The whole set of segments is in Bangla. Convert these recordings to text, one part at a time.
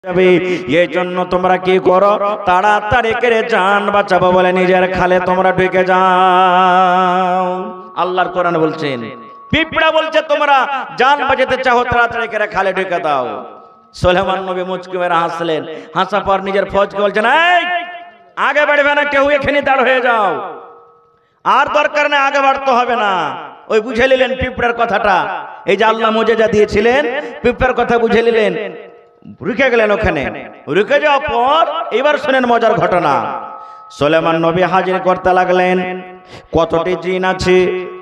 যাবে। এই জন্য তোমরা কি করো, তাড়াতাড়ি করে জান বাঁচাবো বলে নিজের খালে তোমরা ঢুকে যাও। আল্লাহর কোরআন বলছেন, পিঁপড়া বলছে তোমরা জান বাঁচাতে চাও, তাড়াতাড়ি করে খালে ঢুকে দাও। সুলাইমান নবী মুচকি মেরে হাসলেন, হাসা পর নিজের ফৌজকে বলছেন, এই আগে বাড়বে না, কেউ এখানে দাঁড় হয়ে যাও, আর দরকার নেই আগে বাড়তে হবে না। ওই বুঝে নিলেন পিঁপড়ার কথাটা, এই যে আল্লাহ মুজেজা দিয়েছিলেন, পিঁপড়ার কথা বুঝে নিলেন, রুকে গেলেন ওখানে। রুকে যাওয়ার পর এবার শুনেন মজার ঘটনা। সুলাইমান নবী হাজির করতে লাগলেন, কতটি জিন আছে,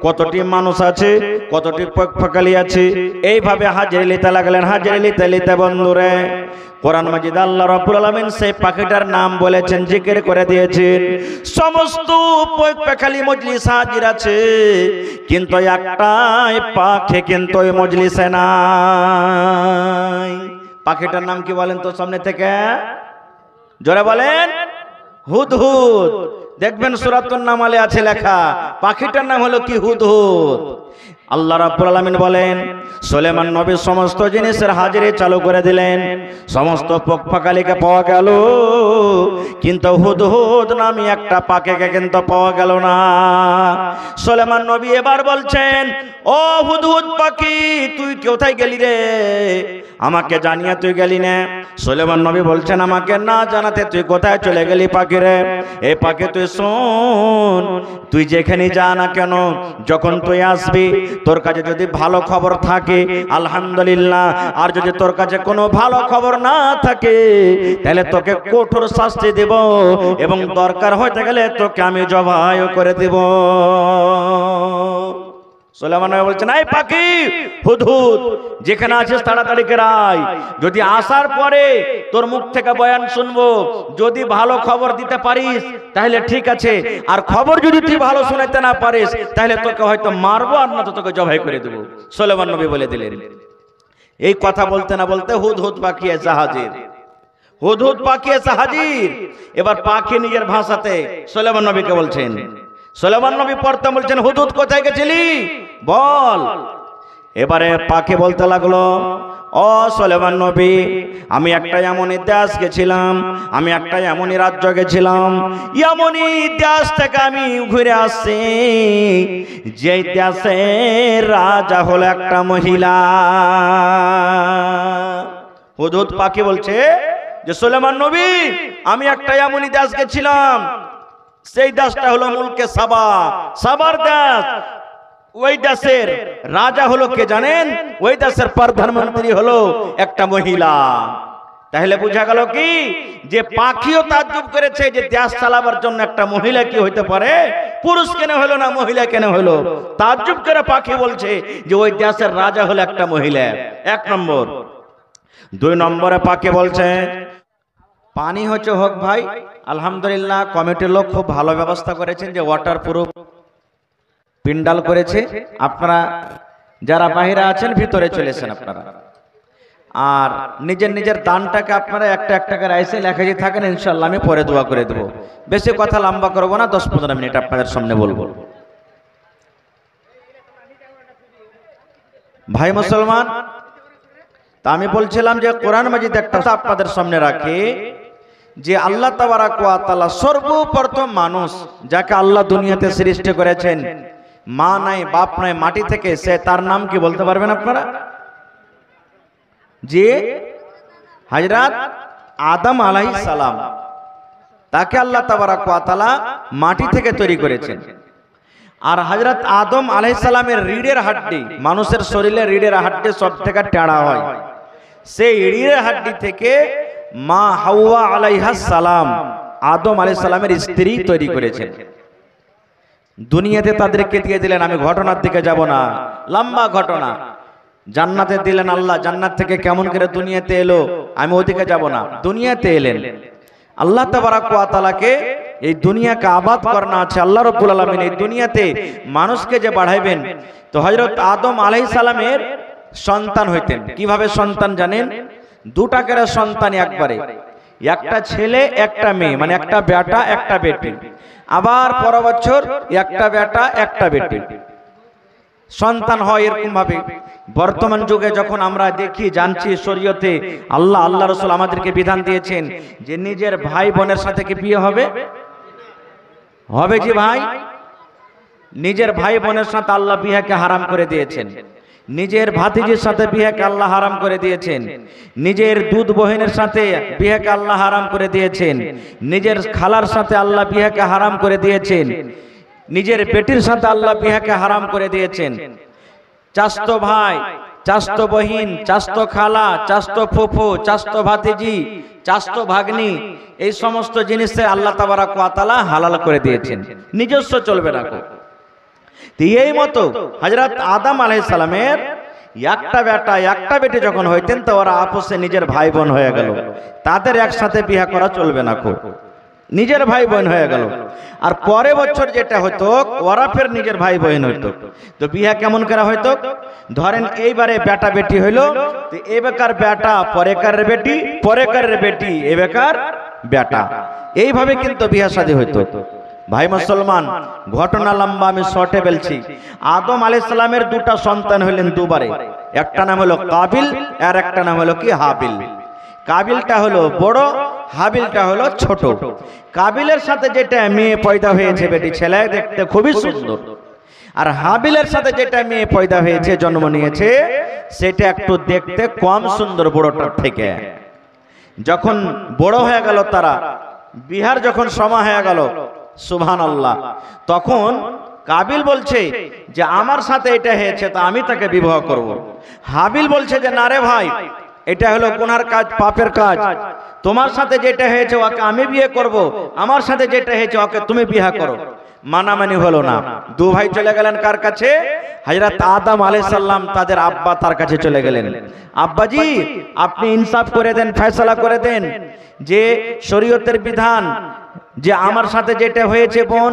কতটি মানুষ আছে, কতটি পক্ষালি আছে, এইভাবে হাজির নিতে লাগলেন। হাজির নিতে নিতে বন্ধুরে কোরআন মাজিদ আল্লাহ রাব্বুল আলামিন সেই পাখিটার নাম বলেছেন, জিকির করে দিয়েছেন। সমস্ত পক্ষালি মজলিস হাজির আছে, কিন্তু একটাই পাখি কিন্তু ওই মজলিসে নাই। পাখিটার নাম কি বলেন তো সামনে থেকে, জোরে বলেন? হুদহুদ। দেখবেন সূরাতুন নামলে আছে লেখা, পাখিটার নাম হলো কি? হুদহুদ। আল্লাহ রাব্বুল আলামিন বলেন, সুলাইমান নবী সমস্ত জিনিসের হাজিরি চালু করে দিলেন, সমস্ত পক্ষালিকে পাওয়া গেল, কিন্তু হুদহুদ নামে একটা পাখিকে কিন্তু পাওয়া গেল না। সুলাইমান নবী এবার বলছেন, ও হুদহুদ পাখি, তুই কোথায় গেলি রে? আমাকে জানিয়ে তুই গেলি না। সুলাইমান নবী বলছেন, আমাকে না জানাতে তুই কোথায় চলে গেলি পাখি রে? এই পাখি তুই শোন, তুই যেখানে যা না কেন, যখন তুই আসবি, তোর কাছে যদি ভালো খবর থাকে আলহামদুলিল্লাহ, আর যদি তোর কাছে কোনো ভালো খবর না থাকে তাহলে তোকে কঠোর শাস্তি দেব, এবং দরকার হতে গেলে তোকে আমি জবাই করে দেব। সুলাইমান নবী বলছেন, এই পাখি হুদহুদ, যেখানে আছিস তাড়াতাড়ি করে আয়। যদি আসার পরে তোর মুখ থেকে বয়ান শুনবো, যদি ভালো খবর দিতে পারিস তাহলে ঠিক আছে, আর খবর যদি তুই ভালো শোনাতে না পারিস তাহলে তোকে হয়তো মারবো, আর না তো তোকে জবাই করে দেবো। সুলাইমান নবী বলে দিলেন। এই কথা বলতে না বলতে হুদহুদ পাখি এসে হাজির। হুদহুদ পাখি এসে হাজির। এবার পাখি নিজের ভাষাতে সুলাইমান নবীকে বলছেন। সুলাইমান নবী পড়তে বলছেন, হুদহুদ কোথায় গেছিলি বল। এবারে পাখি বলতে লাগলো, ও সুলাইমান নবী, আমি একটা এমনই দেশ গেছিলাম, আমি একটা এমনই রাজ্য গেছিলাম, এমনই দেশ থেকে আমি ঘুরে আসছি, যে দেশের রাজা হলো একটা মহিলা। হুদহুদ পাখি বলছে যে, সুলাইমান নবী, আমি একটা এমনই দেশ গেছিলাম, সেই দেশটা হলো মুলকে সাবা, সাবার দেশ। ওই দেশের রাজা হলো কে জানেন? ওই দেশের প্রধানমন্ত্রী হলো একটা মহিলা। তাহলে বোঝা গেল কি, যে পাখিও তাজ্জুব করেছে যে দেশ চালাবার জন্য একটা মহিলা কি হইতে পারে, পুরুষ কেন হলো না মহিলা কেন হলো, তাজ্জুব করে পাখি বলছে যে ওই দেশের রাজা হলো একটা মহিলা। এক নম্বর। দুই নম্বরে পাখি বলছে, পানি হচ্ছে হোক ভাই, আলহামদুলিল্লাহ কমিটির লোক খুব ভালো ব্যবস্থা করেছেন, যে ওয়াটার প্রুফ পিন্ডাল করেছে। আপনারা যারা বাহিরে আছেন ভিতরে চলেছেন আপনারা, আর নিজের নিজের দানটাকে আপনারা একটা একটা করে এসে লেখা দিয়ে থাকেন, ইনশাআল্লাহ আমি পরে দোয়া করে দেবো। বেশি কথা লম্বা করবো না, 10-15 মিনিট আপনাদের সামনে বলবো। ভাই মুসলমান, তা আমি বলছিলাম যে কোরআন মাজিদ একটা আপনাদের সামনে রাখি, যে আল্লাহ তাবারাক ওয়া তাআলা সর্বপ্রথম মানুষ যাকে আল্লাহ দুনিয়াতে সৃষ্টি করেছেন, মা নাই বাপ নাই, মাটি থেকে, সে তার নাম কি বলতে পারবেন আপনারা? যে হযরত আদম আলাইহিস সালাম, তাকে আল্লাহ তাবারাক ওয়া তাআলা মাটি থেকে তৈরি করেছেন। আর হযরত আদম আলাইহিস সালামের রিড়ের হাড্ডি, মানুষের শরীরে রিড়ের হাড্ডি সব থেকে টেড়া হয়, সেই রিড়ের হাড্ডি থেকে মা হাওয়া আলাইহাস সালাম, আদম আলাইহিস সালামের স্ত্রী তৈরি করেছেন। দুনিয়াতে তাদেরকে দিয়ে দিলেন, আমি ঘটনার দিকে যাব না, লম্বা ঘটনা। জান্নাতে দিলেন আল্লাহ, জান্নাত থেকে কেমন করে দুনিয়াতে এলো আমি ওদিকে যাব না। দুনিয়াতে এলেন আল্লাহ তাবারাক ওয়া তাআলাকে এই দুনিয়াকে আবাদ করানো আছে। আল্লাহ রাব্বুল আলামিন এই দুনিয়াতে মানুষকে যে বাড়াইবেন, তো হযরত আদম আলাইহিস সালামের সন্তান হইতেন। কিভাবে সন্তান জানেন? দুটা করে সন্তান একবারে, একটা ছেলে একটা মেয়ে, মানে একটা বেটা একটা বেটি। আবার পর বছর একটা বেটা একটা বেটি। সন্তান হয় এরকম ভাবে। বর্তমান যুগে যখন আমরা দেখি জানছি শরীয়তে আল্লাহ রাসূল আমাদেরকে বিধান দিয়েছেন যে নিজের ভাই বোনের সাথে কি বিয়ে হবে? হবে জি ভাই। নিজের ভাই বোনের সাথে আল্লাহ বিয়েকে হারাম করে দিয়েছেন। নিজের ভাতিজির সাথে বিয়েকে আল্লাহ হারাম করে দিয়েছেন। নিজের দুধ বোনের সাথে বিয়েকে আল্লাহ হারাম করে দিয়েছেন। নিজের খালার সাথে আল্লাহ বিয়েকে হারাম করে দিয়েছেন। নিজের বেটির সাথে আল্লাহ বিয়েকে হারাম করে দিয়েছেন। চাচতো ভাই, চাচতো বহিন, চাচতো খালা, চাচতো ফুফু, চাচতো ভাতিজি, চাচতো ভাগ্নি, এই সমস্ত জিনিসে আল্লাহ তাবারক ওয়া তাআলা হালাল করে দিয়েছেন। নিজস্ব চলবে না। এই মতো হযরত আদম আলাইহিস সালামের একটা বেটা একটা বেটি যখন হইতেন তো ওরা আপসে নিজের ভাই বোন হয়ে গেল। তাদের একসাথে বিয়ে করা চলবে না, নিজের ভাই বোন হয়ে গেল। আর পরে বছর যেটা হতো ওরা ফের নিজের ভাই বোন হইতো। তো বিয়ে কেমন করা হইতো? ধরেন এইবারে বেটা বেটি হইলো, তো এই বেকার বেটা পরেকারের বেটি, পরেকারের বেটি এই বেকার বেটা, এইভাবে কিন্তু বিয়ে শাদী হইতো। ভাই মুসলমান, ঘটনা লম্বা, আমি শর্টে বলছি। আদম আলাইহিস সালামের দুটা সন্তান হলেন দুবারে। একটা নাম হলো কাবিল আর একটা নাম হলো কি হাবিল। কাবিলটা হলো বড়, হাবিলটা হলো ছোট। কাবিলের সাথে যেটা মেয়ে পয়দা হয়েছে বেটি ছেলে, দেখতে খুবই সুন্দর। আর হাবিলের সাথে যেটা মেয়ে পয়দা হয়েছে, জন্ম নিয়েছে, সেটা একটু দেখতে কম সুন্দর বড়টার থেকে। যখন বড় হয়ে গেল তারা, বিহার যখন সময় হয়ে গেল, সুবহানাল্লাহ, তখন কাবিল বলছে যে আমার সাথে এটা হয়েছে তো আমি তাকে বিবাহ করব। হাবিল বলছে যে না রে ভাই, এটা হলো গুনার কাজ, পাপের কাজ। তোমার সাথে যেটা হয়েছে ওকে আমি বিয়ে করব, আমার সাথে যেটা হয়েছে ওকে তুমি বিয়ে করো। মানামানি হলো না। দু ভাই চলে গেলেন কার কাছে? হযরত আদম আলাইহিস সালাম তাদের আব্বা তার কাছে চলে গেলেন। আব্বাজি, আপনি ইনসাফ করে দেন, ফয়সালা করে দেন যে শরীয়তের বিধান যে আমার সাথে যেটা হয়েছে বোন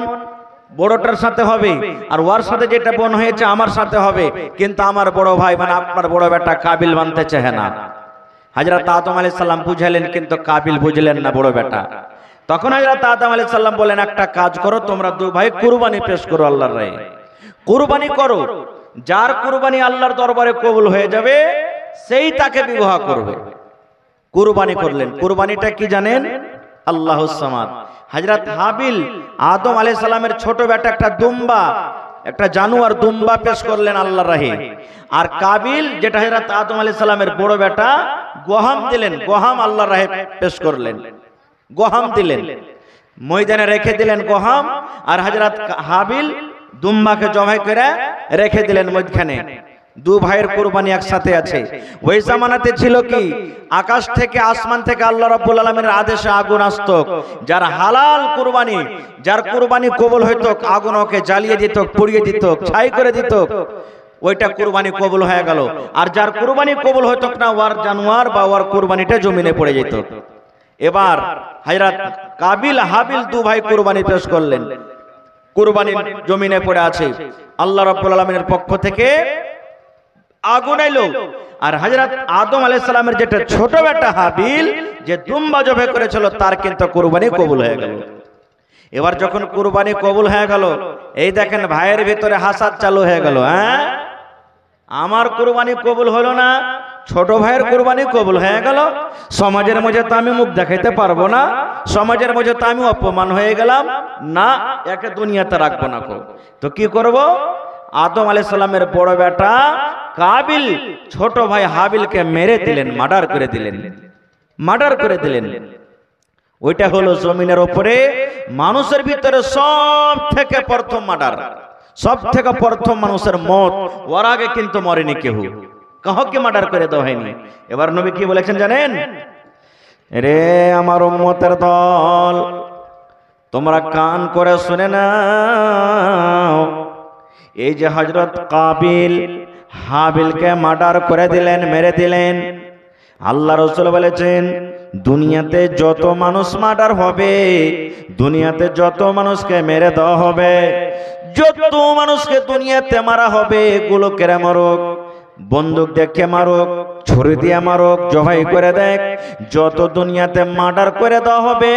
বড়টার সাথে হবে, আর ওর সাথে যেটা বোন হয়েছে আমার সাথে হবে। কিন্তু আমার বড় ভাই মানে আপনার বড় বেটা কাবিল মানতে চায় না। হযরত আদম আলাইহিস সালাম বুঝালেন, কিন্তু কাবিল বুঝলেন না বড় বেটা। তখন হযরত আদম আলাইহিস সালাম বলেন, একটা কাজ করো, তোমরা দু ভাই কুরবানি পেশ করো আল্লাহর রাহে। কুরবানি করো, যার কুরবানি আল্লাহর দরবারে কবুল হয়ে যাবে সেই তাকে বিবাহ করবে। কুরবানি করলেন। কুরবানিটা কি জানেন? আল্লাহুস সামাদ। হযরত হাবিল আদম আলাইহিস সালামের ছোট বেটা একটা দুম্বা, একটা জানোয়ার দুম্বা পেশ করলেন আল্লাহর রাহে। আর কাবিল যেটা হযরত আদম আলাইহিস সালামের বড় বেটা, গহম দিলেন, গহম আল্লাহর রাহে পেশ করলেন, গহম দিলেন, ময়দানে রেখে দিলেন গহম। আর হযরত হাবিল দুম্বাকে জবাই করে রেখে দিলেন মধ্যখানে। দু ভাইয়ের কুরবানি একসাথে আছে। ওই জামানাতে ছিল কি, আকাশ থেকে আসমান থেকে আল্লাহ রাব্বুল আলামিনের আদেশে আগুন আসতো। যার হালাল কুরবানি, যার কুরবানি কবুল হইতো, আগুন ওকে জ্বালিয়ে দিত, পুড়িয়ে দিত, ছাই করে দিত, ওইটা কুরবানি কবুল হয়ে গেল। আর যার কুরবানি কবুল হইতো না, ওর জানোয়ার বা ওর কুরবানিটা জমিনে পড়ে যেত। এবার হযরত কাবিল হাবিল দু ভাই কুরবানি পেশ করলেন। কুরবানি জমিনে পড়ে আছে, আল্লাহ রাব্বুল আলামিনের পক্ষ থেকে আগুন এলো। আর হযরত আদম আলাইহিস সালামের যেটা ছোট বেটা হাবিল যে দুম্বা জবাই করেছিল, তার কিন্তু কুরবানি কবুল হয়ে গেল। এবার যখন কুরবানি কবুল হয়ে গেল, এই দেখেন ভাইয়ের ভিতরে হাসাদ চালু হয়ে গেল। হ্যাঁ, আমার কুরবানি কবুল হলো না, ছোট ভাইয়ের কুরবানি কবুল হয়ে গেল। সমাজের মধ্যে তো আমি মুখ দেখাইতে পারবো না, সমাজের মধ্যে তো আমি অপমান হয়ে গেলাম না, একে দুনিয়াতে রাখবো না। তো কি করব? আদম আলাইহিস সালামের বড় বেটা কাবিল ছোট ভাই হাবিলকে মেরে দিলেন, মার্ডার করে দিলেন, মার্ডার করে দিলেন। ওইটা হলো জমিনের উপরে মানুষের ভিতরে সব থেকে প্রথম মার্ডার, সব থেকে প্রথম মানুষের মত। ওর আগে কিন্তু মরেনি কেউ, কাউকে মার্ডার করে দেওয়া হয়নি। এবার নবী কি বলেছেন জানেন? রে আমার উম্মতের দল, তোমরা কান করে শুনে নাও। এই যে হযরত কাবিল হাবিলকে মার্ডার করে দিলেন, মেরে দিলেন, আল্লাহ রাসূল বলেছেন দুনিয়াতে যত মানুষ মার্ডার হবে, দুনিয়াতে যত মানুষকে মেরে দেওয়া হবে, যত মানুষকে দুনিয়াতে মারা হবে, এগুলো কেড়ে মরুক, বন্দুক দেখে মারুক, ছুরি দিয়ে মারুক, জবাই করে দেখ, যত দুনিয়াতে মার্ডার করে দেওয়া হবে,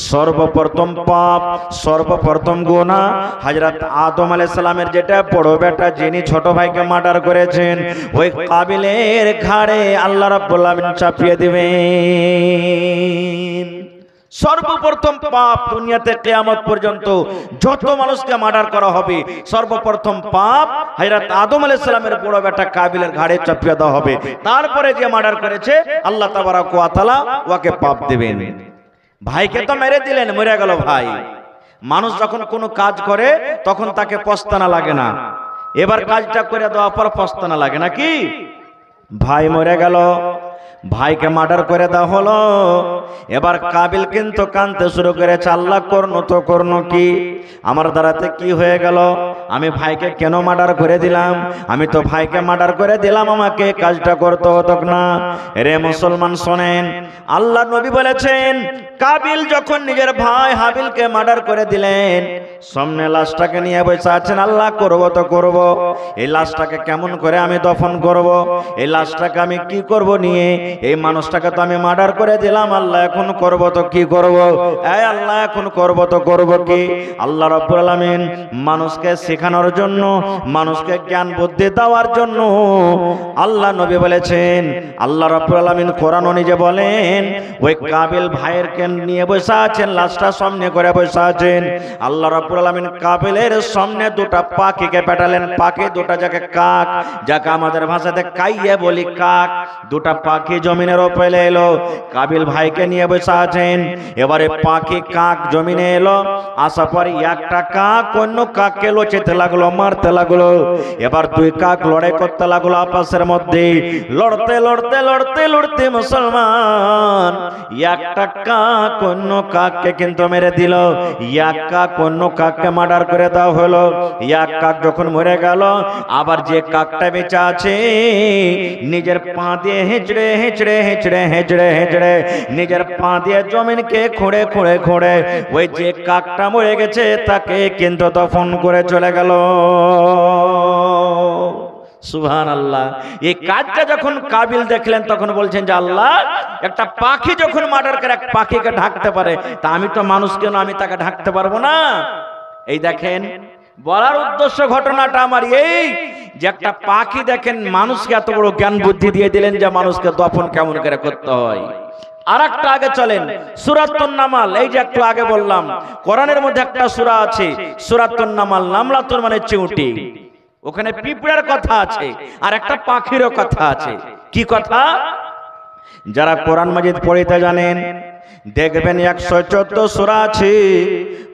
সর্বপ্রথম পাপ, সর্বপ্রথম গুনাহ হযরত আদম আলাইহিস সালামের যেটা বড় বেটা যিনি ছোট ভাইকে মার্ডার করেছেন, ওই কাবিলের ঘাড়ে আল্লাহ রাব্বুল আলামিন চাপিয়ে দিবেন। সর্বপ্রথম পাপ দুনিয়াতে কিয়ামত পর্যন্ত যত মানুষকে মার্ডার করা হবে, সর্বপ্রথম পাপ হযরত আদম আলাইহিস সালামের বড় বেটা কাবিলের ঘাড়ে চাপিয়ে দেওয়া হবে। তারপরে যে মার্ডার করেছে আল্লাহ তাবারক ওয়া তাআলা ওকে পাপ দেবেন। ভাইকে তো মেরে দিলেন, মরে গেল ভাই। মানুষ যখন কোনো কাজ করে তখন তাকে পস্তানা লাগে না, এবার কাজটা করে দেওয়ার পর পস্তানা লাগে নাকি? ভাই মরে গেল, ভাইকে মার্ডার করে দেওয়া হলো, এবার কাবিল কিন্তু কাঁদতে শুরু করেছে, আল্লাহ করনো তো করনো কি, আমার দ্বারাতে কি হয়ে গেল, আমি ভাইকে কেন মার্ডার করে দিলাম, আমি তো ভাইকে মার্ডার করে দিলাম, আমাকে কাজটা করতে হতো না। রে মুসলমান শোনেন, আল্লাহ নবী বলেছেন কাবিল যখন নিজের ভাই হাবিলকে মার্ডার করে দিলেন, সামনে লাশটাকে নিয়ে বসে আছেন, আল্লাহ করব তো করব, এই লাশটাকে কেমন করে আমি দফন করব, এই লাশটাকে আমি কি করব নিয়ে, এই মানুষটাকে তো আমি মার্ডার করে দিলাম, আল্লাহ এখন করব তো কি করব, এই আল্লাহ এখন করব তো করব কি। আল্লাহ রাব্বুল আলামিন মানুষকে শেখানোর জন্য, মানুষকে জ্ঞান বুদ্ধি দেওয়ার জন্য আল্লাহ নবী বলেছেন, আল্লাহ রাব্বুল আলামিন কোরআন নিজে বলেন, ওই কাবিল ভাইয়েরকে নিয়ে বসে আছেন, লাশটা সামনে করে বসে আছেন, আল্লাহ রাব্বুল আলামিন কাবিলের সামনে দুটা পাখিকে পাঠালেন, পাখি দুটা যাকে কাক, যাকে আমাদের ভাষাতে কাইয়ে বলি কাক, দুটা পাখি জমিনের উপরে এলো, কাবিল ভাইকে নিয়ে বসে আছেন, এবারে পাখি কাক জমিনে এলো, আসার পর একটা কাক অন্য কাককে লোচেতে লাগলো, মারতে লাগলো, এবার দুই কাক লড়াই করতে লাগলো আপসের মধ্যে, লড়তে লড়তে লড়তে লড়তে মুসলমান একটা কাক অন্য কাককে কিন্তু মেরে দিল, এক কাক অন্য কাককে মার্ডার করে দেওয়া হলো। এক কাক যখন মরে গেল, আবার যে কাকটা বেঁচে আছে নিজের পা দিয়ে হেঁচড়ে হেঁচড়ে হেঁচড়ে হেঁচড়ে হেঁচড়ে নিজের পা দিয়ে জমিনকে খুঁড়ে খুঁড়ে খুঁড়ে ওই যে কাকটা মরে গেছে তাকে কিন্তু দফন করে চলে গেল। সুবহানাল্লাহ। এই কাজটা যখন কাবিল দেখলেন তখন বলছেন যে আল্লাহ, একটা পাখি যখন মার্ডার করে এক পাখিকে ঢাকতে পারে, তা আমি তো মানুষ, কেন আমি তাকে ঢাকতে পারবো না? এই দেখেন, বলার উদ্দেশ্য ঘটনাটা আমার এই যে একটা পাখি দেখেন মানুষকে এত বড় জ্ঞান বুদ্ধি দিয়ে দিলেন যে মানুষকে দফন কেমন করে করতে হয়। আর একটা আগে চলেন, সূরাতুন নামাল, এই যে একটু আগে বললাম কোরআনের মধ্যে একটা সূরা আছে সূরাতুন নামাল, নামলাতুন মানে চিউটি, ওখানে পিঁপড়ার কথা আছে আর একটা পাখিরও কথা আছে। কি কথা? যারা কোরআন মাজিদ পড়িতে জানেন দেখবেন 114 সূরা আছে,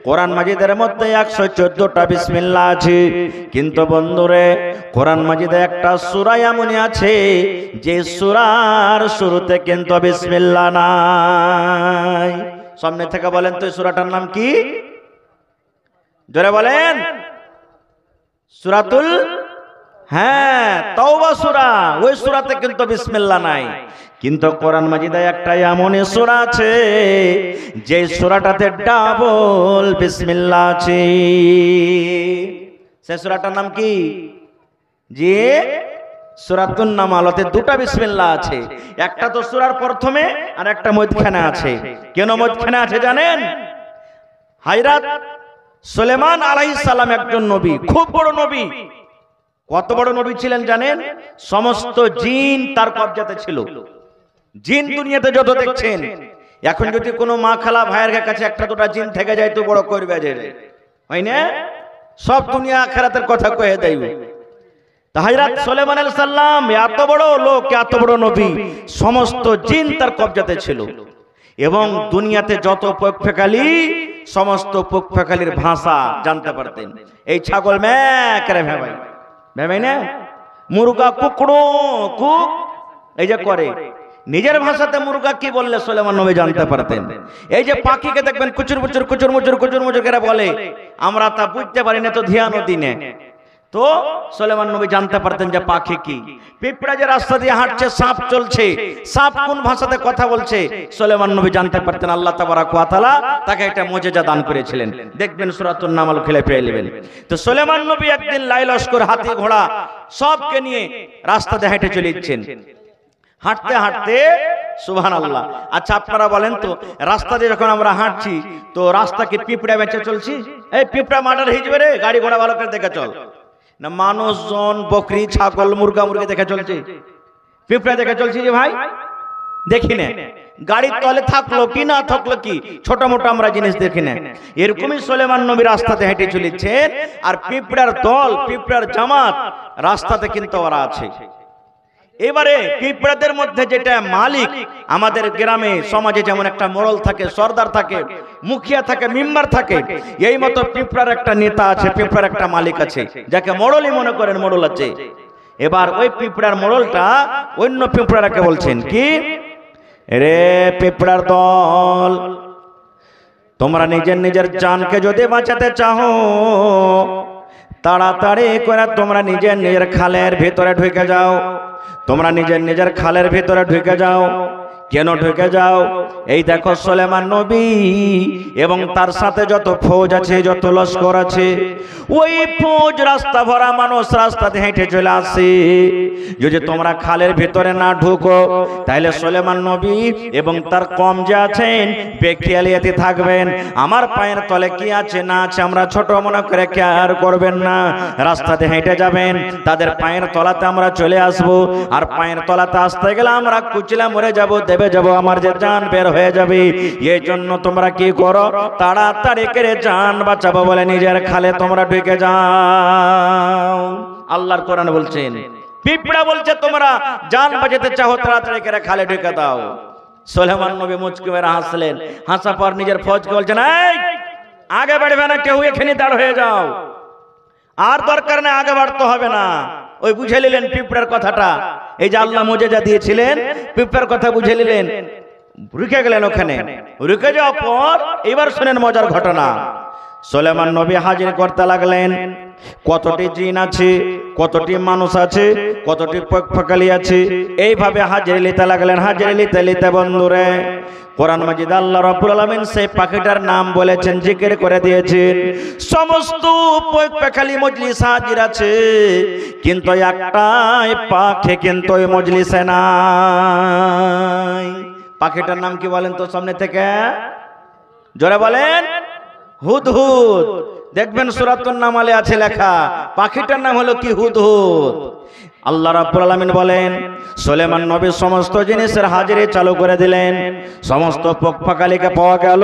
কোরআন মাজিদের মধ্যে 114টা বিসমিল্লাহ আছে, কিন্তু বন্ধুরে কোরআন মাজিদে একটা সূরা এমনই আছে যে সূরার শুরুতে কিন্তু বিসমিল্লাহ নাই। সামনে থেকে বলেন তো এই সূরাটার নাম কি? জোরে বলেন। সূরাতুল, হ্যাঁ, তাওবা সূরা, ওই সূরাতে কিন্তু বিসমিল্লাহ নাই। কিন্তু কোরআন মাজিদে একটা এমন সূরা আছে যে সূরাটাতে ডাবল বিসমিল্লাহ আছে। সেই সূরাটার নাম কি? জি, সূরাতুন নামালতে দুটা বিসমিল্লাহ আছে, একটা তো সূরার প্রথমে আর একটা মধ্যখানে আছে। কেন মধ্যখানে আছে জানেন? হযরত সুলাইমান আলাইহিস সালাম একজন নবী, খুব বড় নবী। কত বড় নবী ছিলেন জানেন? সমস্ত জিন তার কবজাতে ছিল। জিন দুনিয়াতে যত দেখছেন, এখন যদি কোনো মা খালা ভাইয়ের কাছে একটা দুটা জিন থেকে যায় তো বড় করবে যে, হয় না? সব দুনিয়া আখিরাতের কথা কয়ে দেয়। তা হযরত সুলাইমান আলাইহিস সালাম এত বড় লোক, এত বড় নবী, সমস্ত জিন তার কবজাতে ছিল এবং দুনিয়াতে যত পক্ষকালী, সমস্ত পক্ষকালীর ভাষা জানতে পারতেন। এই ছাগল ম্যাঁ করে ভেবাই, ভেবাই না, মুরগা কুকড়ো কুক এই যে করে, নিজের ভাষাতে মুরগা কি বললে সুলাইমান নবী জানতে পারতেন। এই যে পাখিকে দেখবেন কুচুর মুচুর কুচুর মুচুর কুচুর মুচুর করে বলে, আমরা তা বুঝতে পারি না, তো ধ্যানও দিনে তো সুলাইমান নবী জানতে পারতেন যে পাখি কি। পিঁপড়া যে রাস্তা দিয়ে হাঁটছে, সাপ চলছে, সাপ কোন ভাষাতে কথা বলছে সুলাইমান নবী জানতে পারতেন। আল্লাহ তাবারাক ওয়া তাআলা তাকে একটা মুজিজা দান করেছিলেন, দেখবেন সূরাতুন নামল খুলে পেয়ে নেবেন। তো সুলাইমান নবী একদিন লাই লস্কর, হাতি ঘোড়া সবকে নিয়ে রাস্তা দিয়ে হেঁটে চলে যাচ্ছেন। হাঁটতে হাঁটতে সুবহানাল্লাহ। আচ্ছা আপনারা বলেন তো, রাস্তা দিয়ে যখন আমরা হাঁটছি তো রাস্তা কি পিঁপড়া বেঁচে চলছি? এই পিঁপড়া মার্ডার হয়ে যাবে রে, গাড়ি ঘোড়া ভালো করে দেখে চল না, মানুষজন বকরি ছাগল মুরগা মুরগি দেখে চলছে, পিঁপড়া দেখে চলছি যে ভাই দেখি না। গাড়ির তলে থাকলো কি না থাকলো কি, ছোট মোটো আমরা জিনিস দেখি না। এরকমই সুলাইমান নবী রাস্তাতে হেঁটে চলেছেন, আর পিঁপড়ার দল, পিঁপড়ার জামাত রাস্তাতে কিন্তু ওরা আছে। এবারে পিঁপড়াদের মধ্যে যেটা মালিক, আমাদের গ্রামে সমাজে যেমন একটা মোড়ল থাকে, সর্দার থাকে, মুখিয়া থাকে, মেম্বার থাকে, এই মতো পিঁপড়ার একটা নেতা আছে, পিঁপড়ার একটা মালিক আছে, যাকে মোড়লই মনে করেন, মোড়ল আছে। এবার ওই পিঁপড়ার মোড়লটা অন্য পিঁপড়াকে বলছেন কি, রে পিঁপড়ার দল, তোমরা নিজের নিজের জানকে যদি বাঁচাতে চাও তাড়াতাড়ি করে তোমরা নিজের নিজের খালের ভিতরে ঢুকে যাও, তোমরা নিজের নিজের খালের ভিতরে ঢুকে যাও। কেন ঢুকে যাও? এই দেখো সুলাইমান নবী এবং তার সাথে যত ফৌজ আছে, যত লস্কর আছে, ওই ফৌজ রাস্তা ভরা মানুষ রাস্তাতে হেঁটে চলে আসে। যদি তোমরা খালের ভিতরে না ঢুকো তাহলে সুলাইমান নবী এবং তার কম যে আছেন বেখেয়ালিয়াতে থাকবেন। আমার পায়ের তলে কি আছে না আছে আমরা ছোট মনে করে কেয়ার করবেন না, রাস্তাতে হেঁটে যাবেন, তাদের পায়ের তলাতে আমরা চলে আসব। আর পায়ের তলাতে আসতে গেলে আমরা কুচলা মরে যাব, দেবে যাব, আমার যে জান বের হয়ে যাবে। এই জন্য তোমরা কি করো, তাড়াতাড়ি করে জান বাঁচাবো বলে নিজের খালে তোমরা ঢুকে যাও। আল্লাহর কোরআন বলছেন, পিঁপড়া বলছে তোমরা জান বাঁচাতে চাও তাড়াতাড়ি করে খালে ঢুকে দাও। সুলাইমান নবী মুচকি মেরে হাসলেন, হাসা পর নিজের ফৌজকে বলছেন, এই আগে বাড়বে না কেউ, এখানে দাঁড় হয়ে যাও, আর দরকার নেই আগে বাড়তে হবে না। ওই বুঝে নিলেন পিঁপড়ার কথাটা, এই যে আল্লাহ মুজিজা দিয়েছিলেন, পিঁপড়ার কথা বুঝে নিলেন, রুকে গেলেন ওখানে। রুকে যাওয়ার পর এবার শুনেন মজার ঘটনা। সুলাইমান নবী হাজির করতে লাগলেন, কতটি জিন আছে, কতটি মানুষ আছে, কতটি পক্ষালি আছে, এইভাবে হাজির নিতে লাগলেন। হাজির নিতে নিতে বন্ধুরে কোরআন মাজিদ আল্লাহ রাব্বুল আলামিন সেই পাখিটার নাম বলেছেন, জিকির করে দিয়েছেন। সমস্ত পক্ষালি মজলিস হাজির আছে, কিন্তু একটাই পাখি কিন্তু ওই মজলিসে নাই। পাখিটার নাম কি বলেন তো সামনে থেকে, জোরে বলেন? হুদহুদ। দেখবেন সূরাতুন নামলে আছে লেখা, পাখিটার নাম হলো কি, হুদহুদ। আল্লাহ রাব্বুল আলামিন বলেন, সুলাইমান নবী সমস্ত জিনিসের হাজিরি চালু করে দিলেন, সমস্ত পক্ষালিকে পাওয়া গেল,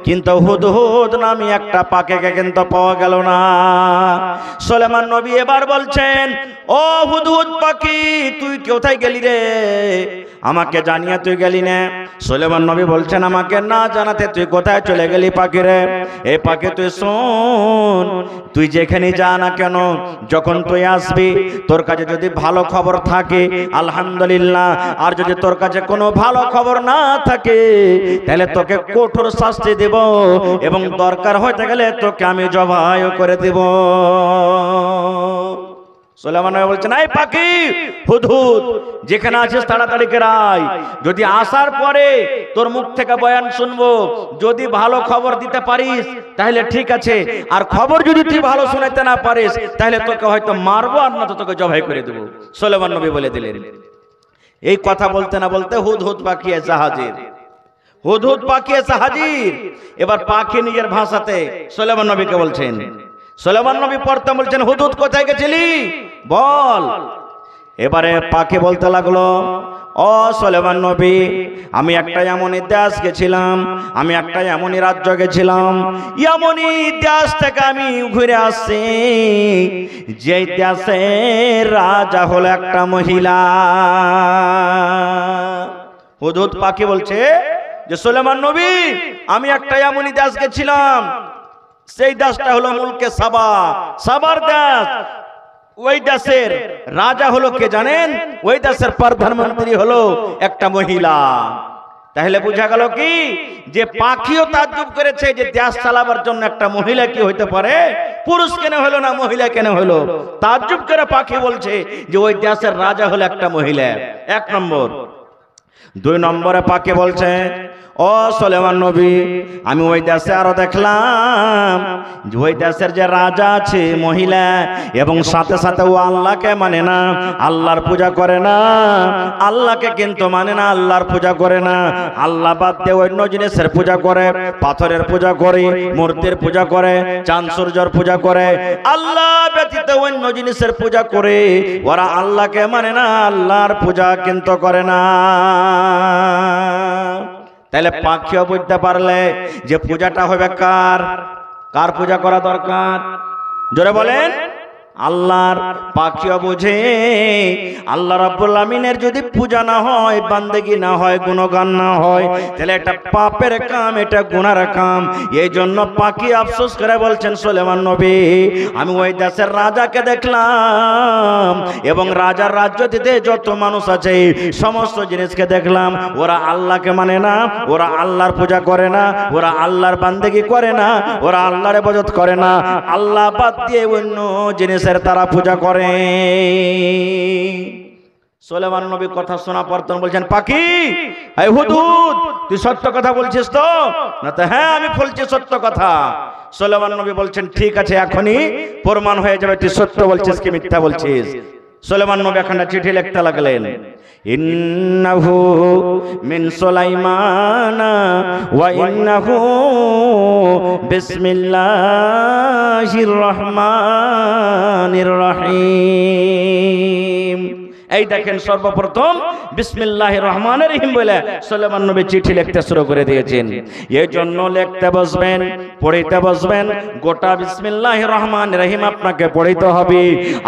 কিন্তু হুদহুদ নামে একটা পাখিকে কিন্তু পাওয়া গেল না। সুলাইমান নবী এবার বলছেন, ও হুদহুদ পাখি, তুই কোথায় গেলি রে? আমাকে জানিয়ে তুই গেলি না। সুলাইমান নবী বলছেন, আমাকে না জানাতে তুই কোথায় চলে গেলি পাখি রে? এই পাখি তুই শোন, তুই যেখানে যা না কেন, যখন তুই আসবি তোর কাছে যদি ভালো খবর থাকে আলহামদুলিল্লাহ, আর যদি তোর কাছে কোনো ভালো খবর না থাকে তাহলে তোকে কঠোর শাস্তি দেব, এবং দরকার হতে গেলে তোকে আমি জবাই করে দেব। সুলাইমান নবী বলছেন, এই পাখি হুদহুদ, যেখানে আছিস তাড়াতাড়ি করে আয়। যদি আসার পরে তোর মুখ থেকে বয়ান শুনবো, যদি ভালো খবর দিতে পারিস তাহলে ঠিক আছে, আর খবর যদি তুই ভালো শোনাতে না পারিস তাহলে তোকে হয়তো মারবো, আর না তো তোকে জবাই করে দেবো। সুলাইমান নবী বলে দিলেন। এই কথা বলতে না বলতে হুদহুদ পাখি এসে হাজির। হুদহুদ পাখি এসে হাজির। এবার পাখি নিজের ভাষাতে সুলাইমান নবীকে বলছেন। সুলাইমান নবী পড়তে বলছেন, হুদহুদ কোথায় গেছিলি বল। এবারে পাখি বলতে লাগলো, ও সুলাইমান নবী, আমি একটা এমনই দেশ গেছিলাম, আমি একটা এমনই রাজ্য গেছিলাম, এমনই দেশ থেকে আমি ঘুরে আসছি, যে দেশের রাজা হলো একটা মহিলা। হুদহুদ পাখি বলছে যে, সুলাইমান নবী, আমি একটা এমনই দেশ গেছিলাম, সেই দেশটা হলো মুলকে সাবা, সাবার দেশ। ওই দেশের রাজা হলো কে জানেন? ওই দেশের প্রধানমন্ত্রী হলো একটা মহিলা। তাহলে বোঝা গেল কি, যে পাখিও তাজ্জুব করেছে যে দেশ চালাবার জন্য একটা মহিলা কি হইতে পারে, পুরুষ কেন হলো না, মহিলা কেন হলো? তাজ্জুব করে পাখি বলছে যে ওই দেশের রাজা হলো একটা মহিলা। 1 নম্বর। 2 নম্বরে পাখি বলছে, ও সুলাইমান নবী, আমি ওই দেশে আরো দেখলাম যে ওই দেশের যে রাজা আছে মহিলা, এবং সাথে সাথে ও আল্লাহকে মানে না, আল্লাহর পূজা করে না। আল্লাহকে কিন্তু মানে না, আল্লাহর পূজা করে না। আল্লাহ বাদ দিয়ে অন্য জিনিসের পূজা করে, পাথরের পূজা করে, মূর্তির পূজা করে, চাঁদ সূর্যের পূজা করে, আল্লাহ ব্যতীত অন্য জিনিসের পূজা করে। ওরা আল্লাহকে মানে না, আল্লাহর পূজা কিন্তু করে না। তাহলে পাখিও বুঝতে পারলে যে পূজাটা হবে কার, কার পূজা করা দরকার? জোরে বলেন। আল্লাহর। পাখিও বুঝে আল্লাহ রাব্বুল আমিনের যদি পূজা না হয়, বান্দেগি না হয়, গুণগান না হয়, তাহলে এটা পাপের কাম, এটা গুনার কাম। এই জন্য পাখি আফসোস করে বলছেন, সুলাইমান নবী, আমি ওই দেশের রাজাকে দেখলাম এবং রাজার রাজ্যটিতে যত মানুষ আছে সমস্ত জিনিসকে দেখলাম, ওরা আল্লাহকে মানে না, ওরা আল্লাহর পূজা করে না, ওরা আল্লাহর বান্দেগি করে না, ওরা আল্লাহর ইবাদত করে না, আল্লাহ বাদ দিয়ে অন্য জিনিসের তারা পূজা করে। সুলাইমান নবী কথা শোনা পর বলছেন, পাখি, এই হুদহুদ, তুই সত্য কথা বলছিস তো? না তো হ্যাঁ আমি বলছি সত্য কথা। সুলাইমান নবী বলছেন, ঠিক আছে, এখনই প্রমাণ হয়ে যাবে তুই সত্য বলছিস কি মিথ্যা বলছিস। সুলাইমান নবী একটা চিঠি লিখতে লাগলেন, ইন্নাহু মিন সুলাইমানা ওয়া ইন্নাহু বিসমিল্লাহির রহমানির রহিম। এই দেখেন, সর্বপ্রথম বিসমিল্লাহির রহমানির রহিম বলে সুলাইমান নবী চিঠি লিখতে শুরু করে দিয়েছেন। এই জন্য লিখতে বসবেন, পড়িতে বসবেন, গোটা বিসমিল্লাহির রহমানির রহিম আপনাকে পড়িতে হবে।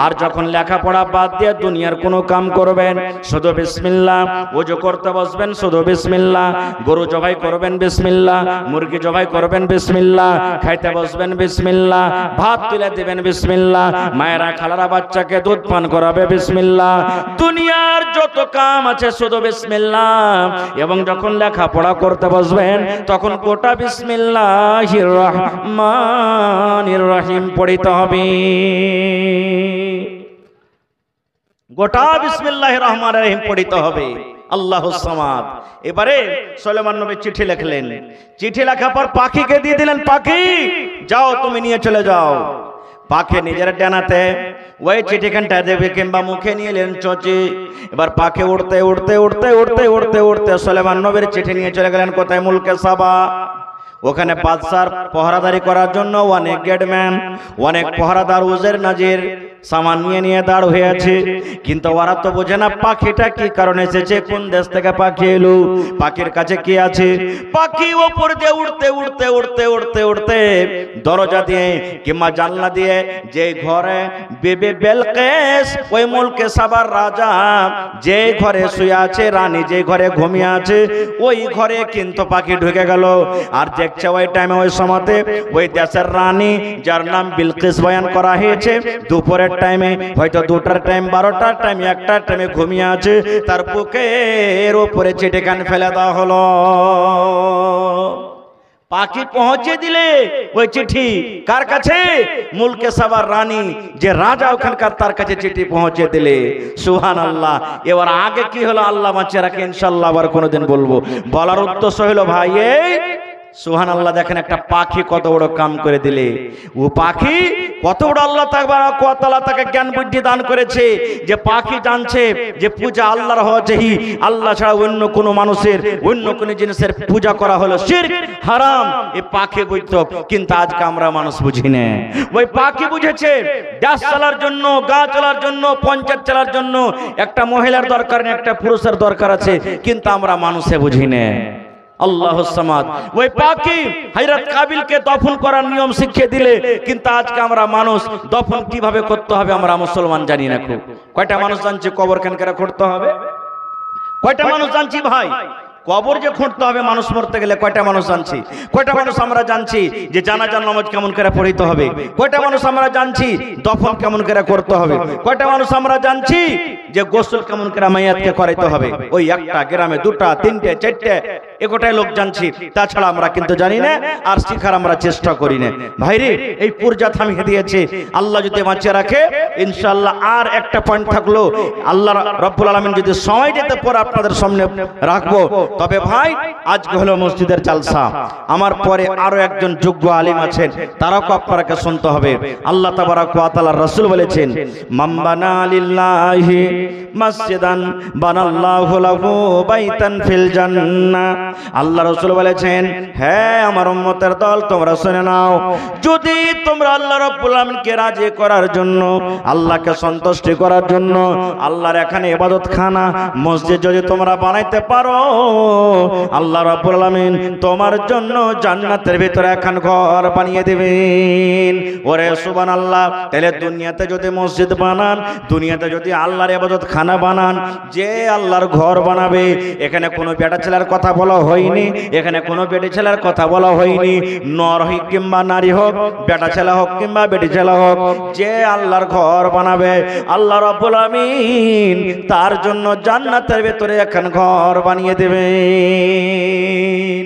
আর যখন লেখাপড়া বাদ দিয়ে দুনিয়ার কোনো কাম করবেন, শুধু বিসমিল্লাহ। ওযু করতে বসবেন, শুধু বিসমিল্লাহ। গরু জবাই করবেন, বিসমিল্লাহ। মুরগি জবাই করবেন, বিসমিল্লাহ। খাইতে বসবেন, বিসমিল্লাহ। ভাত তুলে দিবেন, বিসমিল্লাহ। মায়েরা খালারা বাচ্চাকে দুধ পান করাবে, বিসমিল্লাহ। দুনিয়ার যত কাম আছে শুধু বিসমিল্লাহ। এবং যখন লেখাপড়া করতে বসবেন, তখন গোটা বিসমিল্লাহির রহমানির রহিম পড়িতে হবে। গোটা বিসমিল্লাহির রহমানির রহিম পড়িতে হবে। আল্লাহুস সামাদ। এবারে সুলাইমান নবী চিঠি লিখলেন। চিঠি লেখার পর পাখিকে দিয়ে দিলেন, পাখি যাও, তুমি নিয়ে চলে যাও। পাখি নিজের ডানাতে ওই চিঠিখানটা দেবে কিংবা মুখে নিয়ে এলেন চচি। এবার পাখি উড়তে উড়তে উড়তে উড়তে উড়তে উড়তে সুলাইমান নবীর চিঠি নিয়ে চলে গেলেন কোথায়? মুলকে সাবা। ওখানে বাদশার পহরাদারি করার জন্য অনেক গেটম্যান, অনেক পহরাদার উজের নাজির সামান নিয়ে নিয়ে দাঁড় হয়ে আছে। কিন্তু ওরা তো বোঝে না পাখিটা কি কারণে এসেছে, কোন দেশ থেকে পাখি এলো, পাখির কাছে কি আছে। পাখি ওপর দিয়ে উড়তে উড়তে উড়তে উড়তে উড়তে দরজা দিয়ে কিংবা জানলা দিয়ে যে ঘরে বিবি বেলকেস, ওই মুলকে সাবার রাজা যে ঘরে শুয়ে আছে, রানী যে ঘরে ঘুমিয়ে আছে, ওই ঘরে কিন্তু পাখি ঢুকে গেল। আর দেখছে ওই টাইমে, ওই সময়তে ওই দেশের রানী যার নাম বিলকিস বয়ান করা হয়েছে, দুপুরের টাইমে, হয়তো 2টার টাইম, 12টার টাইম, 1টার টাইমে ঘুমিয়ে আছে, তার বুকের উপরে চিঠিখান ফেলে দেওয়া হলো। পাখি পৌঁছে দিলে ওই চিঠি কার কাছে? মুলকে সাবার রানী যে রাজা ওখানকার, তার কাছে চিঠি পৌঁছে দিলে। সুবহানাল্লাহ। এবার আগে কি হলো আল্লাহ বাঁচিয়ে রাখে, ইনশাআল্লাহ আবার কোনোদিন বলবো। বলার উদ্দেশ্য হলো ভাই এই, সুবহানাল্লাহ, দেখেন একটা পাখি কত বড় কাম করে দিলে। ও পাখি কত বড় আল্লাহ তাআলা তাকে জ্ঞান বুদ্ধি দান করেছে, যে পাখি জানছে যে পূজা আল্লাহর হওয়া চাই, আল্লাহ ছাড়া অন্য কোনো মানুষের, অন্য কোনো জিনিসের পূজা করা হলো শিরক, হারাম। এই পাখি বুঝতো, কিন্তু আজকে আমরা মানুষ বুঝি না। ওই পাখি বুঝেছে দেশ চালার জন্য, গা চালার জন্য, পঞ্চায়েত চালার জন্য একটা মহিলার দরকার নেই, একটা পুরুষের দরকার আছে, কিন্তু আমরা মানুষে বুঝি না। আল্লাহুস সামাদ। ওই পাখি হযরত কাবিলকে দফন করার নিয়ম শিখিয়ে দিলে, কিন্তু আজকে আমরা মানুষ দফন কিভাবে করতে হবে আমরা মুসলমান জানি না। খুব কয়টা মানুষ জানছে কবর কেন করে খুঁড়তে হবে? কয়টা মানুষ জানছি ভাই কবর যে খুঁড়তে হবে মানুষ মরতে গেলে? কয়টা মানুষ জানছি? কয়টা মানুষ আমরা জানছি যে জানাজার নামাজ কেমন করে পড়িতে হবে? কয়টা মানুষ আমরা জানছি দফন কেমন করে করতে হবে? কয়টা মানুষ আমরা জানছি যে গোসল কেমন করে মাইয়াতকে করাইতে হবে? ওই একটা গ্রামে 2টা 3টে 4টে গোটাই লোক জানছি, তাছাড়া আমরা কিন্তু জানি না, আর শিখার আমরা চেষ্টা করি না। ভাইরে, এই পূর্জা থামিয়ে দিয়েছে, আল্লাহ যদি বাঁচিয়ে রাখে ইনশাআল্লাহ আর একটা পয়েন্ট থাকলো, আল্লাহ রাব্বুল আলামিন যদি সময় দিতে পরে আপনাদের সামনে রাখবো। তবে ভাই, আজকে হলো মসজিদের জালসা, আমার পরে আরো একজন যোগ্য আলিম আছেন, তারাও আপনাকে শুনতে হবে। আল্লাহ তাবারাক ওয়া তাআলার রাসূল বলেছেন, মান বানা লিল্লাহি মাসজিদান বানাল্লাহু লাহু বাইতান ফিল জান্নাহ। আল্লাহ রাসূল বলেছেন, হ্যাঁ আমার উম্মতের দল, তোমরা শুনে নাও, যদি তোমরা আল্লাহ রাব্বুল আলামিনকে রাজি করার জন্য, আল্লাহকে সন্তুষ্টি করার জন্য আল্লাহর এখানে ইবাদতখানা মসজিদ যদি তোমরা বানাইতে পারো, আল্লাহ রাব্বুল আলামিন তোমার জন্য জান্নাতের ভিতরে এখন ঘর বানিয়ে দিবেন। ওরে সুবহানাল্লাহ। তাহলে দুনিয়াতে যদি মসজিদ বানান, দুনিয়াতে যদি আল্লাহর ইবাদতখানা বানান, যে আল্লাহর ঘর বানাবে, এখানে কোনো বেটা ছেলের কথা বলা হয়নি, এখানে কোনো বেটি ছেলের কথা বলা হয়নি, নর হোক কিংবা নারী হোক, বেটা ছেলে হোক কিংবা বেটি ছেলে হোক, যে আল্লাহর ঘর বানাবে আল্লাহ রাব্বুল আলামিন তার জন্য জান্নাতের ভিতরে এখন ঘর বানিয়ে দেবেন।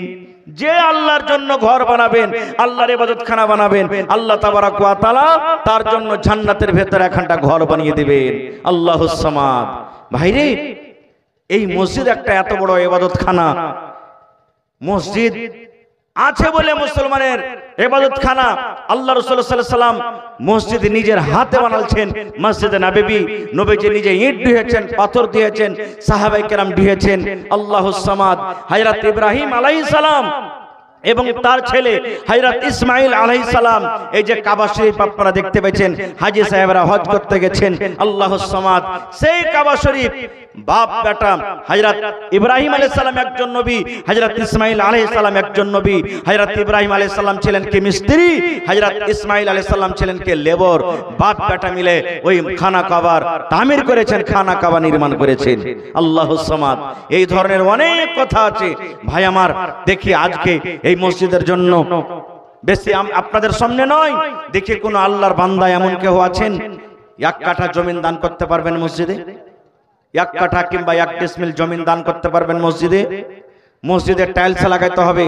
যে আল্লাহর জন্য ঘর বানাবেন, আল্লাহর ইবাদতখানা বানাবেন, আল্লাহ তাবারাক ওয়া তাআলা তার জন্য জান্নাতের ভিতরে এখানটা ঘর বানিয়ে দিবেন। আল্লাহুস সামাদ। ভাইরে, এই মসজিদ একটা এত বড় ইবাদতখানা, মসজিদ আছে বলে মুসলমানের ইবাদতখানা আল্লাহ রাসূল সাল্লাল্লাহু আলাইহি সাল্লাম মসজিদ নিজের হাতে বানালছেন। মসজিদে নববী, নবীজি নিজে ইট দিয়েছেন, পাথর দিয়েছেন, সাহাবায়ে কেরাম দিয়েছেন। আল্লাহুস সামাদ। হযরত ইব্রাহিম আলাইহিস সালাম এবং তার ছেলে হযরত ইসমাঈল আলাইহিস সালাম, এই যে কাবা শরীফ আপনারা দেখতে পেয়েছেন, হাজী সাহেবরা হজ করতে গেছেন, আল্লাহুস সামাদ। সেই কাবা শরীফ বাপ বেটা, হযরত ইব্রাহিম আলাইহিস সালাম একজন নবী, হযরত ইসমাঈল আলাইহিস সালাম একজন নবী। হযরত ইব্রাহিম আলাইহিস সালাম ছিলেন কি মিস্ত্রি, হযরত ইসমাঈল আলাইহিস সালাম ছিলেন কি লেবার। বাপ বেটা মিলে ওই খানা কাবার তামির করেছেন, খানা কাবা নির্মাণ করেছেন। আল্লাহুস সামাদ। এই ধরনের অনেক কথা আছে ভাই আমার। দেখি আজকে এই মসজিদের জন্য বেশি আপনাদের সামনে নয়, দেখি কোন আল্লাহর বান্দা এমন কেউ আছেন 1 কাঠা জমিন দান করতে পারবেন মসজিদে? 1 কাঠা কিংবা 1 ডিসমিল জমিন দান করতে পারবেন মসজিদে? মসজিদের টাইলস লাগাইতে হবে,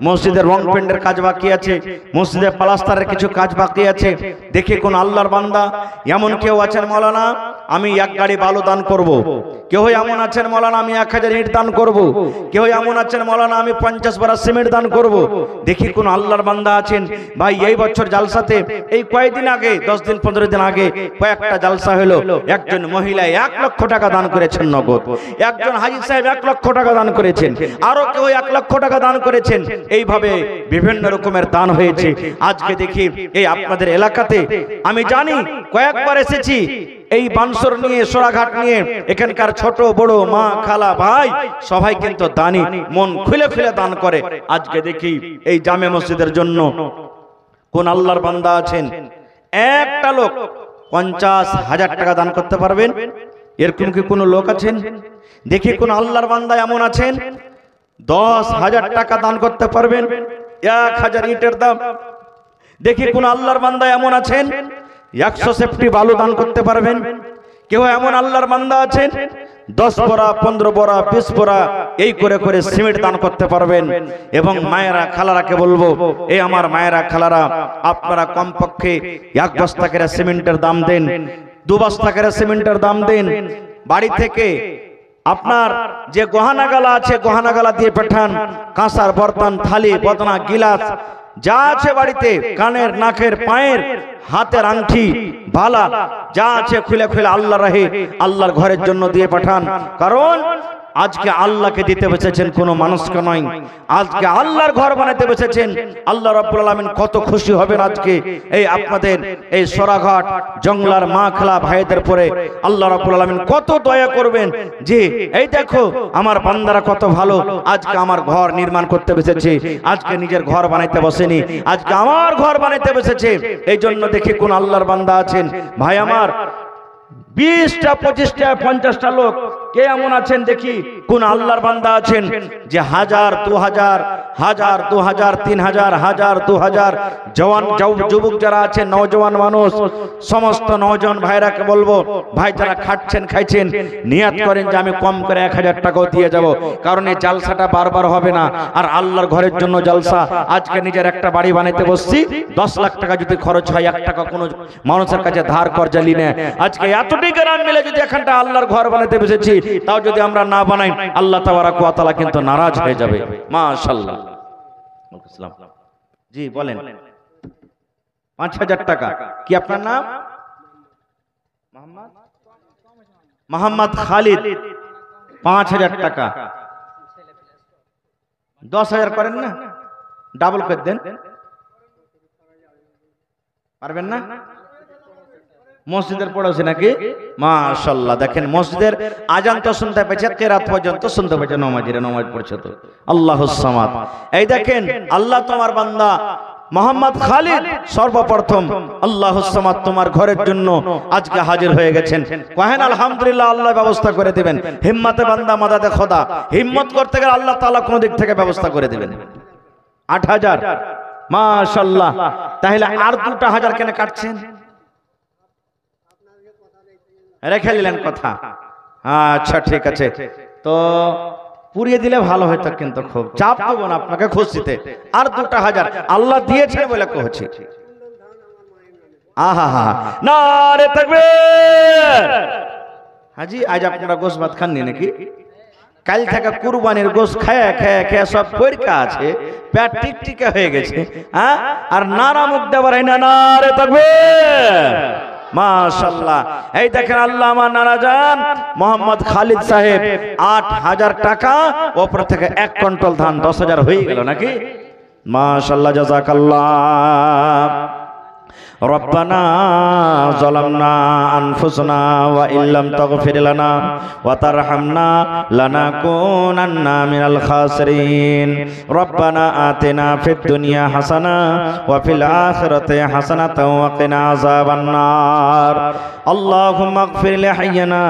মসজিদের রং পেন্টের কাজ বাকি আছে, মসজিদের প্লাস্টারের কিছু কাজ বাকি আছে। দেখি কোন আল্লাহর বান্দা এমন কেউ আছেন, মাওলানা আমি 1 গাড়ি বালু দান করব। কেউ এমন আছেন, মাওলানা আমি 1000 ইট দান করব। কেউ এমন আছেন, মাওলানা আমি 50 বড়া সিমেন্ট দান করব। দেখি কোন আল্লাহর বান্দা আছেন। ভাই, এই বছর জালসাতে এই কয়েকদিন আগে, 10 দিন 15 দিন আগে কয়েকটা জালসা হলো, একজন মহিলা 1 লক্ষ টাকা দান করেছেন নগদ, একজন হাজী সাহেব 1 লক্ষ টাকা দান করেছেন, আরো কেউ 1 লক্ষ টাকা দান করেছেন। এইভাবে বিভিন্ন রকমের দান হয়েছে। আজকে দেখি এই আপনাদের এলাকাতে আমি জানি, কয়েকবার এসেছি এই বানসর নিয়ে, সোরাঘাট নিয়ে, এখানকার ছোট বড় মা খালা ভাই সবাই কিন্তু দানি, মন খুলে খুলে দান করে। আজকে দেখি এই জামে মসজিদের জন্য কোন আল্লাহর বান্দা আছেন, একটা লোক 50,000 টাকা দান করতে পারবেন? এরকম কি কোনো লোক আছেন? দেখি কোন আল্লাহর বান্দা এমন আছেন 10,000 টাকা দান করতে পারবেন? 1000 ইটের দাম। দেখি কোন আল্লাহর বান্দা এমন আছেন 100 সেফটি বালু দান করতে পারবেন? কেউ এমন আল্লাহর বান্দা আছেন 10 বড়া 15 বড়া 20 বড়া এই করে করে সিমেন্ট দান করতে পারবেন? এবং মায়েরা খালারাকে বলবো, এই আমার মায়েরা খালারা, আপনারা কমপক্ষে 1 বস্তা করে সিমেন্টের দাম দেন, 2 বস্তা করে সিমেন্টের দাম দেন। বাড়ি থেকে আপনার যে গহনাগালা আছে গহনাগালা দিয়ে পাঠান, কাঁসার বর্তন, থালি, বদনা, গিলাস যা আছে বাড়িতে, কানের, নাকের, পায়ের, হাতের আংটি, বালা যা আছে খুলে খুলে আল্লাহ রাহে আল্লাহর ঘরের জন্য দিয়ে পাঠান। কারণ আজকে আল্লাহকে দিতে বসেছেন, কোনো মানুষকে নয়। আজকে আল্লাহর ঘর বানাতে বসেছেন। আল্লাহ রাব্বুল আলামিন কত খুশি হবেন আজকে এই আপনাদের এই সোরাঘাট জংলার মা খালা ভাইদের পরে আল্লাহ রাব্বুল আলামিন কত দয়া করবেন যে এই দেখো আমার বান্দারা কত ভালো, আজকে আমার ঘর নির্মাণ করতে বসেছে, আজকে নিজের ঘর বানাইতে বসেনি, আজকে আমার ঘর বানাইতে বসেছে। এই জন্য দেখি কোন আল্লাহর বান্দা আছেন ভাই আমার 20টা 25টা 50টা লোক কে এমন আছেন, দেখি কোন আল্লাহর বান্দা আছেন যে 1000 2000 হাজার 2000 3000 হাজার 2000 জওয়ান যুবক যারা আছে নওজওয়ান মানুষ সমস্ত নওজওয়ান ভাইরাকে বলবো ভাই যারা খাচ্ছেন খাইছেন নিয়াত করেন যে আমি কম করে 1000 টাকাও দিয়ে যাব কারণ এই জালসাটা বারবার হবে না আর আল্লাহর ঘরের জন্য জালসা আজকে নিজের একটা বাড়ি বানাইতে বসছি 10 লাখ টাকা যদি খরচ হয় 1 টাকা কোনো মানুষের কাছে ধার কর্জা লিনে আজকে এতটি গ্রাম মিলে যদি এখানটা আল্লাহর ঘর বানাইতে বসেছি তাও যদি আমরা না বানাই আল্লাহ তাবারক ওয়া তাআলা কিন্তু নারাজ হয়ে যাবে মাশাআল্লাহ জি বলেন 5000 টাকা কি আপনার নাম মোহাম্মদ খালিদ 5000 টাকা 10000 করেন না ডাবল করে দেন পারবেন না মসজিদের পড়াছে নাকি মাশাআল্লাহ দেখেন মসজিদের আজান তো শুনতে পেয়েছে কিরাত পর্যন্ত শুনতে পেয়েছে নামাজিরা নামাজ পড়ছে তো আল্লাহুস সামাদ এই দেখেন আল্লাহ তোমার বান্দা মোহাম্মদ খালিদ সর্বপ্রথম আল্লাহুস সামাদ তোমার ঘরের জন্য আজকে হাজির হয়ে গেছেন কহেন আলহামদুলিল্লাহ আল্লাহ ব্যবস্থা করে দিবেন হিম্মতে বান্দা মাদাদে খোদা হিম্মত করতে গেলে আল্লাহ তাআলা কোন দিক থেকে ব্যবস্থা করে দিবেন 8000 মাশাআল্লাহ তাহলে আর 2000 কেন কাটছেন রেখে দিলেন কথা আচ্ছা ঠিক আছে তো পুরিয়ে দিলে ভালো হতো কিন্তু খুব চাপ দেব না আপনাকে খুশিতে আর 2000 আল্লাহ দিয়েছেন বলে কইছি আহা হা নারে তাকবীর হাজি আজ আপনারা গোশত ভাত খাননি নাকি কাল থেকে কুরবানির গোশত খায়া খায়া খায়া সব পরীক্ষা আছে পেট টিকটিকা হয়ে গেছে হ্যাঁ আর নারা মুখ দেবার হয় না নারে তাকবীর মাশাআল্লাহ এই দেখেন আল্লাহ আমার নারাজান মোহাম্মদ খালিদ সাহেব 8000 টাকা উপর থেকে 1 কুইন্টাল ধান 10000 হয়ে গেল নাকি মাশাআল্লাহ জাযাকাল্লাহ ربنا ظلمنا أنفسنا وإن لم تغفر لنا وترحمنا لنكونن من الخاسرين ربنا آتنا في الدنيا حسنة وفي الآخرة حسنة وقنا عذاب النار اللهم اغفر لحينا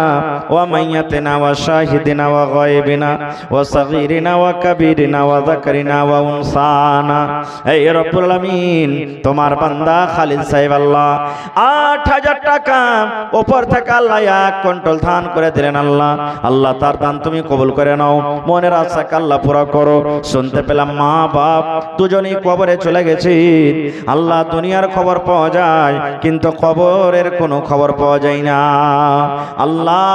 وميتنا وشاهدنا وغائبنا وصغيرنا وكبيرنا وذكرنا وأنثانا اے رب العالمین তোমার বান্দা খালিদ সাহেব আল্লাহ 8000 টাকা উপর থেকে আল্লাহ 1 কুইন্টাল ধান করে দিলেন আল্লাহ আল্লাহ তার দান তুমি কবুল করে নাও মনের আশাকে আল্লাহ পুরা করো শুনতে পেলাম মা বাপ দুজনেই কবরে চলে গেছে আল্লাহ দুনিয়ার খবর পাওয়া যায় কিন্তু কবরের কোনো খবর পাওয়া যায় না আল্লাহ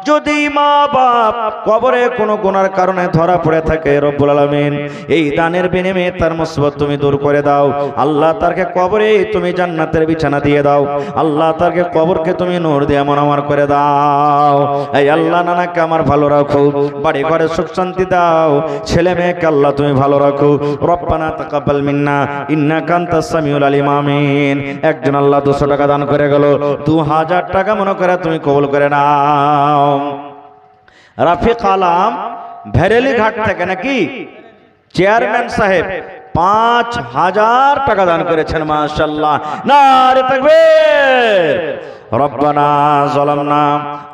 যদি মা বাপ কবরে কোনো গুনার কারণে ধরা পড়ে থাকে রব্বুল আলামিন এই দানের বিনিময়ে তার মুসিবত তুমি দূর করে দাও আল্লাহ তারকে কবরে তুমি জান্নাতের বিছানা দিয়ে দাও আল্লাহ তারকে কবরকে তুমি নূর দিয়ে মনোমর করে দাও এই আল্লাহ নানাকে আমার ভালো রাখো বাড়ি ঘরে সুখ শান্তি দাও ছেলে মেয়েকে আল্লাহ তুমি ভালো রাখো রব্বানা তাকাব্বাল মিন্না ইন্নাকা আনতাস সামিউল আলিম আমিন একজন আল্লাহ 200 টাকা দান করে গেল 2000 টাকা মনে করে তুমি কবুল করে নাও রাফিক আলম ভেরেলি ঘাট থেকে নাকি চেয়ারম্যান সাহেব 5000 টাকা দান করেছেন মাশাআল্লাহ নারে তাকবীর ربنا ظلمنا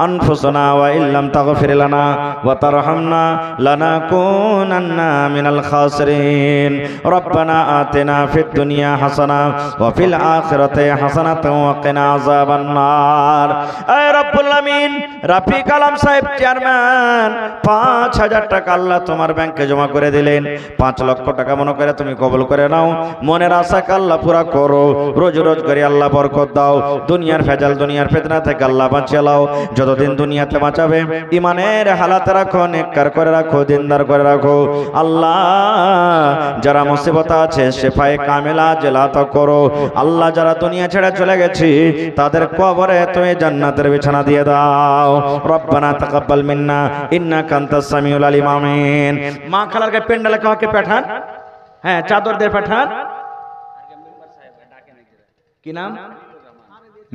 أنفسنا وإن لم تغفر لنا وترحمنا لنكونن من الخاسرين ربنا آتنا في الدنيا حسنة وفي الآخرة حسنة وقنا عذاب النار اے رب العالمین রফিক আলম সাহেব চেয়ারম্যান 5000 টাকা আল্লাহ তোমার ব্যাংকে জমা করে দিলেন 5 লক্ষ টাকা মনে করে তুমি কবুল করে নাও মনের আশাকে আল্লাহ পুরা করো রোজ রোজ করে আল্লাহ বরকত দাও দুনিয়ার ভেজাল দুনিয়ার ফিতনা থেকে আল্লাহ বাঁচিয়ে লাও যতদিন দুনিয়াতে বাঁচাবে ঈমানের হালাত রাখো নেককার করে রাখো দিনদার করে রাখো আল্লাহ যারা মুসিবত আছে শিফায়ে কামিলা জেলাত করো আল্লাহ যারা দুনিয়া ছেড়ে চলে গেছে তাদের কবরে তুমি জান্নাতের বিছানা দিয়ে দাও রব্বানা তাকাব্বাল মিন্না ইন্নাকা আনতাস সামিউল আলিম আমিন মা খালারকে পেন্ডালে কাকে পাঠান হ্যাঁ চাদর দিয়ে পাঠান কি নাম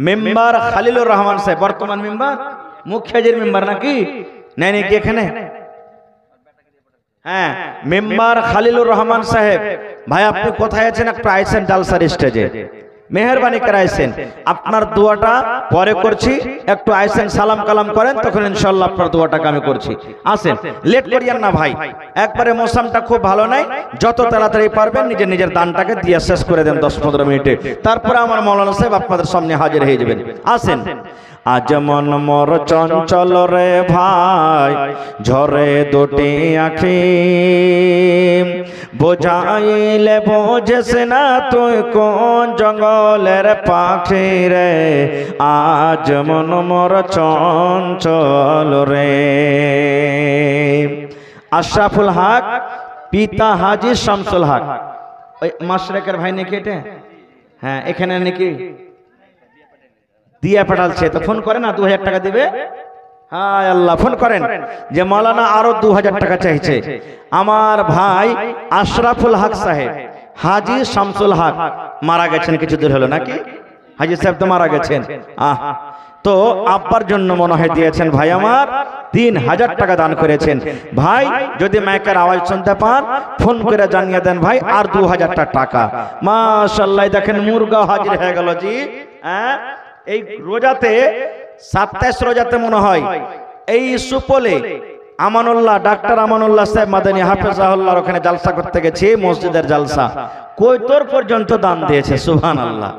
মেম্বার খালিলুর রহমান সাহেব বর্তমান মেম্বার মুখিয়াজির মেম্বার নাকি নাই নাকি এখানে হ্যাঁ মেম্বার খালিলুর রহমান সাহেব ভাই আপনি কোথায় আছেন একটু আইসেন জালসার স্টেজে মেহেরবানি করে আইসেন, আপনার দোয়াটা পরে করছি, একটু আইসেন সালাম কালাম করেন, তখন ইনশাআল্লাহ আপনার দোয়াটাকে আমি করছি। আসেন, লেট করিয়েন না ভাই, একবারে মৌসুমটা খুব ভালো নাই, যত তাড়াতাড়ি পারবেন নিজের নিজের দানটাকে দিয়ে শেষ করে দেন 10-15 মিনিটে, তারপরে আমার মৌলানা সাহেব আপনাদের সামনে হাজির হয়ে যাবেন। আসেন। আজ মন মোর চঞ্চল রে ভাই, ঝরে দুটি আখি, বোঝাইলে বোঝেস না তুই কোন জঙ্গলের পাখি রে, আজ মন মোর চঞ্চল রে। আশরাফুল হক পিতা হাজী শামসুল হক, ওই মাশরাকের ভাই নাকি এটা? হ্যাঁ, এখানে নাকি দিয়া পাঠালছে, তো ফোন করে না 2000 টাকা দিবে। হ্যাঁ আল্লাহ, ফোন করেন যে মাওলানা আরো 2000 টাকা চাইছে। আমার ভাই আশরাফুল হক সাহেব হাজী শামসুল হক মারা গেছেন কিছুদিন হলো নাকি? হাজী সাহেব তো মারা গেছেন। তো আব্বার জন্য মনে হয় দিয়েছেন ভাই আমার 3000 টাকা দান করেছেন। ভাই যদি মাইকের আওয়াজ শুনতে পান ফোন করে জানিয়ে দেন ভাই আর 2000 টাকা। মাশাআল্লাহ, দেখেন মুরগা হাজির হয়ে গেল জি। এই রোজাতে 27 রোজাতে মনে হয় এই সুপলে আমানুল্লাহ, ডাক্তার আমানুল্লাহ সাহেব মাদানী হাফেজাহুল্লাহর ওখানে জালসা করতে গেছি, মসজিদের জালসা, কৈতর পর্যন্ত দান দিয়েছে। সুবহানাল্লাহ,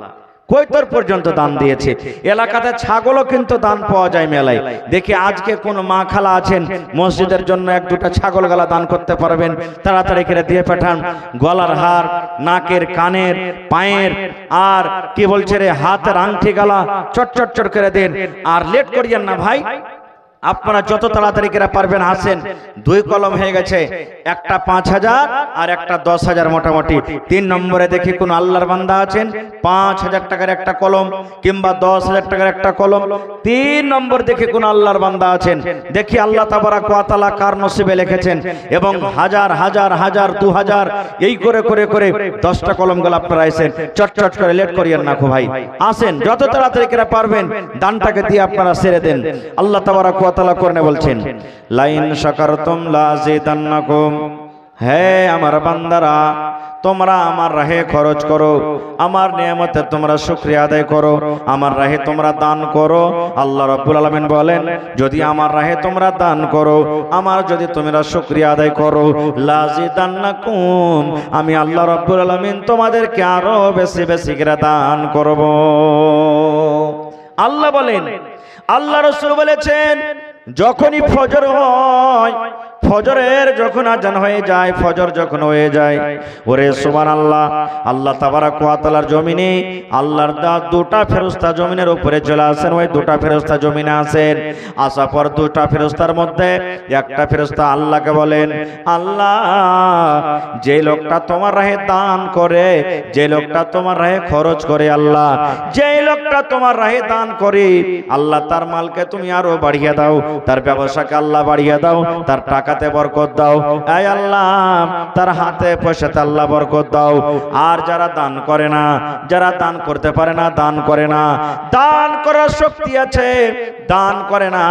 কৈতর পর্যন্ত দান দিয়েছে। এলাকাতে ছাগলও কিন্তু দান পাওয়া যায় মেলায়। দেখি আজকে কোন মা খালা আছেন মসজিদের জন্য 1-2টা ছাগল গলা দান করতে পারবেন, তাড়াতাড়ি করে দিয়ে পাঠান। গলার হার, নাকের, কানের, পায়ের, আর কি বলছে রে হাতের আংটি গলা চট চট চট করে দেন, আর লেট করিয়েন না ভাই। আপনারা যত তাড়াতাড়ি করে পারবেন আসেন। 2 কলম হয়ে গেছে, একটা 5000 আর একটা 10000 মোটামুটি। 3 নম্বরে দেখি কোন আল্লাহর বান্দা আছেন 5000 টাকার একটা কলম কিংবা 10000 টাকার একটা কলম। 3 নম্বর দেখি কোন আল্লাহর বান্দা আছেন, দেখি আল্লাহ তাবারাক ওয়া তাআলা কার নসিবে লিখেছেন, এবং 1000 1000 1000 2000 এই করে করে করে 10টা কলম গুলো আপনারা আইছেন। চট চট করে লেট করিয়েন না ভাই, আসেন যত তাড়াতাড়ি করে পারবেন দানটাকে দিয়ে আপনারা ছেড়ে দেন। আল্লাহ তাবারাক ওয়া তাআলা করনে বলছেন, লাইন শাকারতুম লাযিদান্নাকুম, হে আমার বান্দারা তোমরা আমার রাহে খরচ করো, আমার নিয়ামতে তোমরা শুকরিয়া আদায় করো, আমার রাহে তোমরা দান করো। আল্লাহ রাব্বুল আলামিন বলেন, যদি আমার রাহে তোমরা দান করো, আমার যদি তোমরা শুকরিয়া আদায় করো, লাযিদান্নাকুম, আমি আল্লাহ রাব্বুল আলামিন তোমাদেরকে আরো বেশি বেশি করে দান করব। আল্লাহ বলেন, আল্লাহ রাসূল বলেছেন, যখনই ফজর হয়, ফজরের যখন আজান হয়ে যায়, ফজর যখন হয়ে যায়, ওরে সুবহানাল্লাহ, আল্লাহ তাবারাক ওয়া তাআলার জমিনে আল্লাহর 2টা ফেরেশতা জমিনের উপরে চলে আসেন। ওই 2টা ফেরেশতা জমিনে আসেন, আসার পর 2টা ফেরেশতার মধ্যে একটা ফেরেশতা আল্লাহকে বলেন, আল্লাহ যে লোকটা তোমার রাহে দান করে, যে লোকটা তোমার রাহে খরচ করে, আল্লাহ যে লোকটা তোমার রাহে দান করে, আল্লাহ তার মালকে তুমি আরো বাড়িয়ে দাও, তার ব্যবসাকে আল্লাহ বাড়িয়ে দাও, তার টাকাতে বরকত দাও, আয় আল্লাহ তার হাতে পয়সাতে আল্লাহ বরকত দাও। আর যারা দান করে না, যারা দান করতে পারে না, দান করে না, দান করার শক্তি আছে, দান করে না,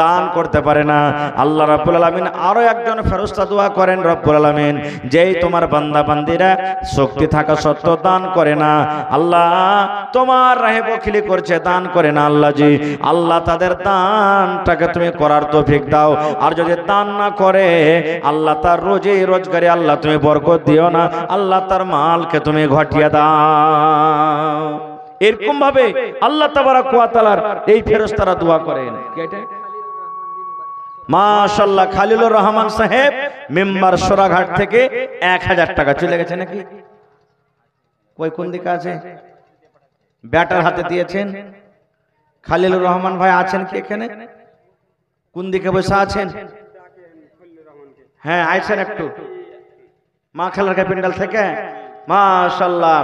দান করতে পারে না, আল্লাহ রাব্বুল আলামিন আরো একজন ফেরেশতা দোয়া করেন, রব্বুল আলামিন যেই তোমার বান্দা বান্দীরা শক্তি থাকা সত্ত্বেও দান করে না, আল্লাহ তোমার রাহে বখিলি করছে, দান করে না, আল্লাহ জি, আল্লাহ তাদের দানটাকে তুমি করার তৌফিক দাও। আর যদি দান না করে, আল্লাহ তার রোজে রোজগারে আল্লাহ তুমি বরকত দিও না, আল্লাহ তার মালকে তুমি ঘটিয়ে দাও। এরকম ভাবে আল্লাহ তাবারাক ওয়া তাআলার এই ফেরেশতারা দোয়া করেন। মাশাআল্লাহ, খালিলুর রহমান সাহেব মেম্বার সোরাঘাট থেকে 1000 টাকা চলে গেছে নাকি? কই কোন দিকে আছে? ব্যাটার হাতে দিয়েছেন। খালিলুর রহমান ভাই আছেন কি এখানে? কোন দিকে বসে আছেন? হ্যাঁ আইছেন একটু মা খালারকে পেন্ডাল থেকে। মাশাআল্লাহ,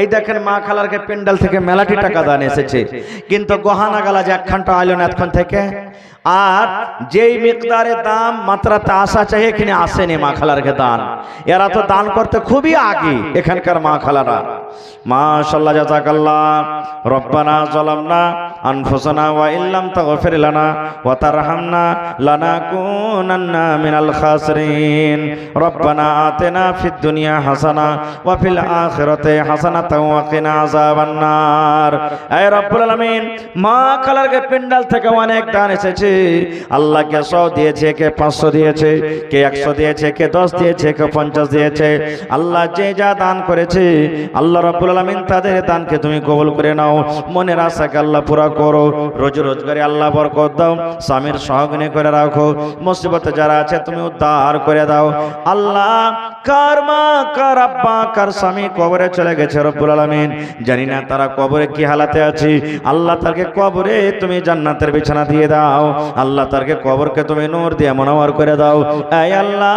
এই দেখেন মা খালারকে পেন্ডাল থেকে মেলাটি টাকা দান এসেছে, কিন্তু গহানা গালা যে একখানটা আইলো না এতক্ষণ থেকে। আর যেই মিকদারে দাম মাত্রাতে আসা চাই এখানে আসেনি মা খালারকে দান। এরা তো দান করতে খুবই আগে এখানকার মা খালারা। মাশাআল্লাহ, জাযাকাল্লাহ। রব্বানা যালামনা আনফুসানা ওয়া ইল্লাম তাগফির লানা ওয়া তারহামনা লানাকুনান্না মিনাল খাসিরিন রব্বানা আতিনা ফিদ দুনিয়া হাসানা ওয়া ফিল আখিরাতি হাসানাতাও ওয়া কিনা আযাবান নার। হে রব্বুল আলামিন, মা খালারকে পেন্ডাল থেকে অনেক দান এসেছে। আল্লাহকে 100 দিয়েছে, কে 500 দিয়েছে, কে 100 দিয়েছে, কে 10 দিয়েছে, কে 50 দিয়েছে। আল্লাহ যে যা দান করেছে আল্লাহ রাব্বুল আলামিন তাদের দানকে তুমি কবুল করে নাও। মনের আশাকে আল্লাহ পুরা করো। রোজি রোজগারে আল্লাহ বরকত দাও। স্বামীর সহগ্নে করে রাখো। মুসিবতে যারা আছে তুমি উদ্ধার করে দাও। আল্লাহ কার মা, কার আব্বা, কার স্বামী কবরে চলে গেছে রব্বুল আলামিন, জানি না তারা কবরে কি হালাতে আছে। আল্লাহ তাকে কবরে তুমি জান্নাতের বিছানা দিয়ে দাও। আল্লাহ তাকে কবরকে তুমি নূর দিয়ে মুনাওয়ার করে দাও। এই আল্লাহ,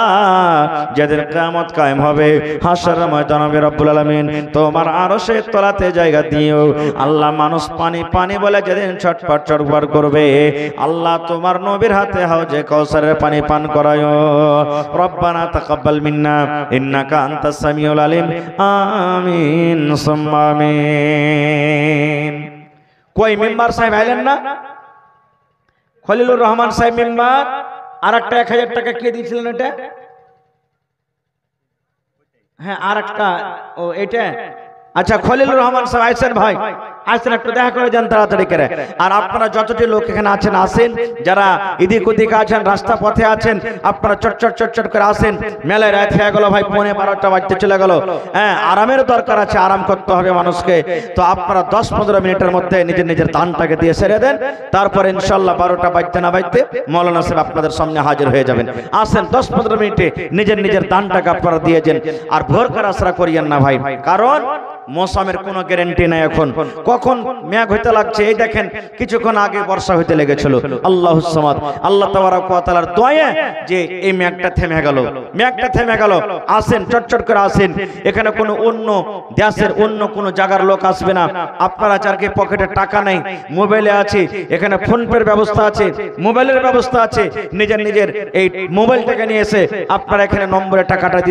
যেদিন কিয়ামত কায়েম হবে, হাশরের ময়দানে হবে রব্বুল আলামিন, তোমার আরশের তলাতে জায়গা দিও। আল্লাহ মানুষ পানি পানি বলে যেদিন ছটফট ছটফট করবে, আল্লাহ তোমার নবীর হাতে হাউজে কাউসারের পানি পান করায়। রব্বানা তাকাব্বাল মিন্না ইন্নাকা আনতাস সামিউল আলিম। আমিন সুম্মা আমিন। কই মেম্বার সাহেব আইলেন না? খলিলুর রহমান সাহেব মেম্বার। আর একটা 1000 টাকা কে দিয়েছিলেন? এটা হ্যাঁ, আর একটা ও এটা। আচ্ছা, খলিলুর রহমান সাহেব আইছেন ভাই, আসেন একটু দেখা করে যান তাড়াতাড়ি করে। আর আপনারা যতটি লোক এখানে আছেন আসেন, যারা এদিক ওদিকে আছেন, রাস্তা পথে আছেন, আপনারা চটচট চটচট করে আসেন। মেলায় রাত হয়ে গেল ভাই, 12:30 বাজতে চলে গেল। হ্যাঁ, আরামের দরকার আছে, আরাম করতে হবে মানুষকে। তো আপনারা 10-15 মিনিটের মধ্যে নিজের নিজের দানটাকে দিয়ে সেরে দেন। তারপরে ইনশাল্লাহ 12টা বাজতে না বাজতে মৌলানা সাহেব আপনাদের সামনে হাজির হয়ে যাবেন। আসেন, 10-15 মিনিটে নিজের নিজের দানটাকে আপনারা দিয়ে দেন। আর ভোর করে আশরা করিয়েন না ভাই, কারণ মৌসুমের কোনো গ্যারান্টি নাই। এখন কখন মেঘ হইতে লাগছে, এই দেখেন কিছুক্ষণ আগে বর্ষা হইতে লেগেছিল। আল্লাহুস সামাদ, আল্লাহ তাবারক ওয়া তাআলার দোয়া যে এই মেঘটা থেমে গেল, মেঘটা থেমে গেল। আসেন, চটচট করে আসেন। এখানে কোনো অন্য দেশের অন্য কোনো জায়গার লোক আসবে না। আপনারা যারকে পকেটে টাকা নেই, মোবাইলে আছে, এখানে ফোন পের ব্যবস্থা আছে, মোবাইলের ব্যবস্থা আছে। নিজের নিজের এই মোবাইলটাকে নিয়ে এসে আপনারা এখানে নম্বরে টাকাটা